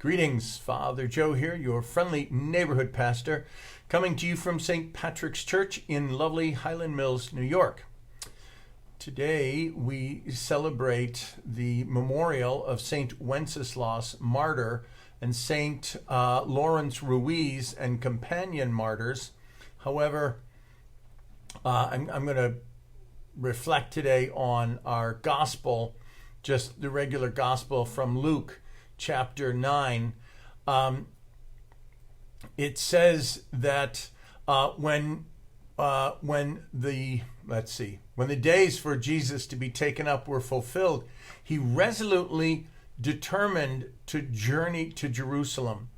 Greetings, Father Joe here, your friendly neighborhood pastor, coming to you from St. Patrick's Church in lovely Highland Mills, New York. Today we celebrate the memorial of St. Wenceslas, martyr, and St. Lawrence Ruiz and companion martyrs. However, I'm going to reflect today on our gospel, just the regular gospel from Luke chapter 9. It says that when the days for Jesus to be taken up were fulfilled, he resolutely determined to journey to Jerusalem.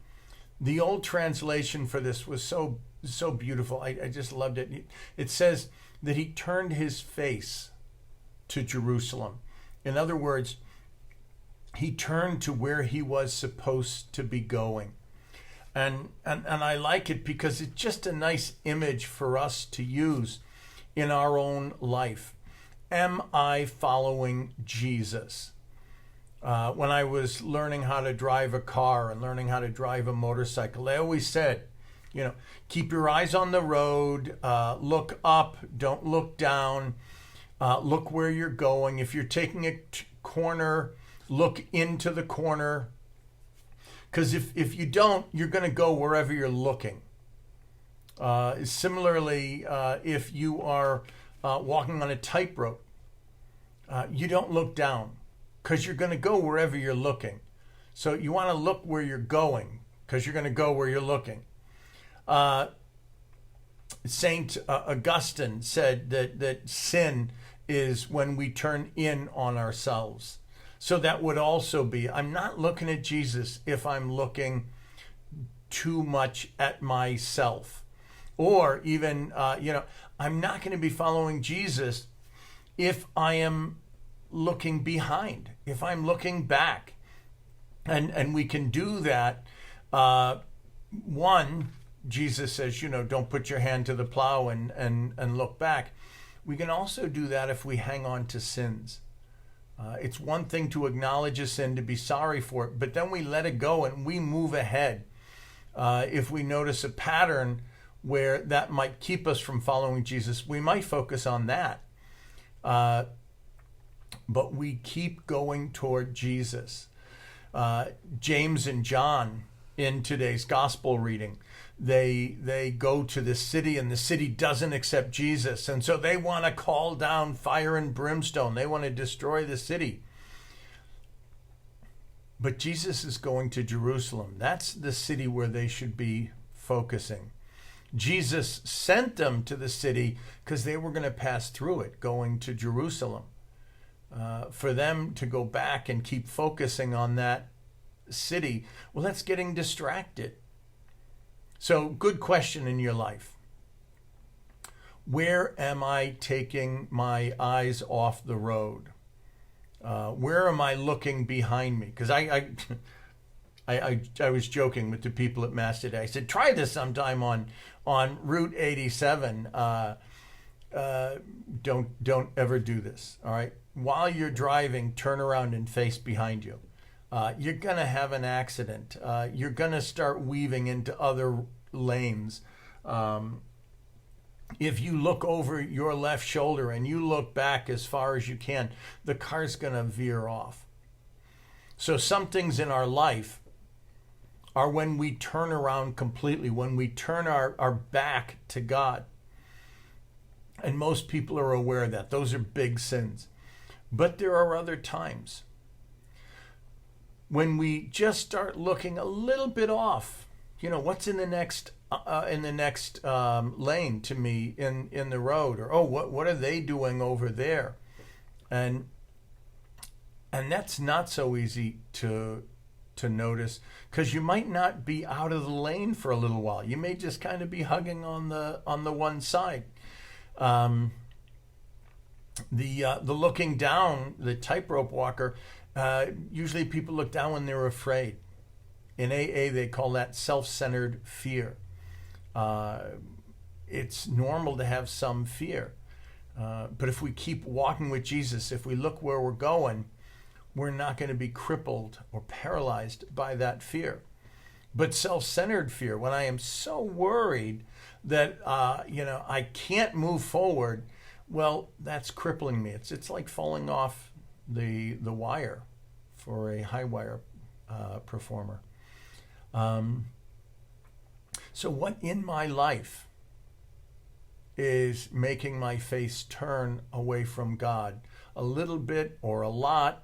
The old translation for this was so beautiful. I just loved it. It says that he turned his face to Jerusalem. In other words, he turned to where he was supposed to be going. And I like it because it's just a nice image for us to use in our own life. Am I following Jesus? When I was learning how to drive a car and learning how to drive a motorcycle, they always said, keep your eyes on the road, look up, don't look down, look where you're going. If you're taking a corner, look into the corner. Because if you don't, you're going to go wherever you're looking. Similarly, if you are walking on a tightrope, you don't look down because you're going to go wherever you're looking. So you want to look where you're going because you're going to go where you're looking. Saint Augustine said that sin is when we turn in on ourselves. So that would also be, I'm not looking at Jesus if I'm looking too much at myself. Or even, I'm not going to be following Jesus if I am looking behind, if I'm looking back. And we can do that. One, Jesus says, don't put your hand to the plow and look back. We can also do that if we hang on to sins. It's one thing to acknowledge a sin, to be sorry for it, but then we let it go and we move ahead. If we notice a pattern where that might keep us from following Jesus, we might focus on that. But we keep going toward Jesus. James and John, in today's gospel reading, they go to the city and the city doesn't accept Jesus. And so they want to call down fire and brimstone. They want to destroy the city. But Jesus is going to Jerusalem. That's the city where they should be focusing. Jesus sent them to the city because they were going to pass through it, going to Jerusalem. For them to go back and keep focusing on that city, well, that's getting distracted. So, good question in your life. Where am I taking my eyes off the road? Where am I looking behind me? Because I was joking with the people at Mass today. I said, try this sometime on Route 87. Don't ever do this. All right. While you're driving, turn around and face behind you. You're going to have an accident. You're going to start weaving into other lanes. If you look over your left shoulder and you look back as far as you can, the car's going to veer off. So some things in our life are when we turn around completely, when we turn our back to God. And most people are aware of that. Those are big sins. But there are other times when we just start looking a little bit off. What's in the next lane to me in the road, or what are they doing over there, and that's not so easy to notice because you might not be out of the lane for a little while. You may just kind of be hugging on the one side. The looking down, the tightrope walker. Usually people look down when they're afraid. In AA, they call that self-centered fear. It's normal to have some fear. But if we keep walking with Jesus, if we look where we're going, we're not going to be crippled or paralyzed by that fear. But self-centered fear, when I am so worried that I can't move forward, well, that's crippling me. It's like falling off the wire for a high wire performer. So what in my life is making my face turn away from God? A little bit or a lot?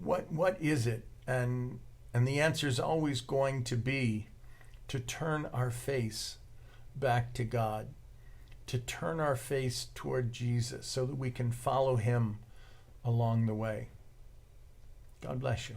What is it? And the answer is always going to be to turn our face back to God, to turn our face toward Jesus so that we can follow him along the way. God bless you.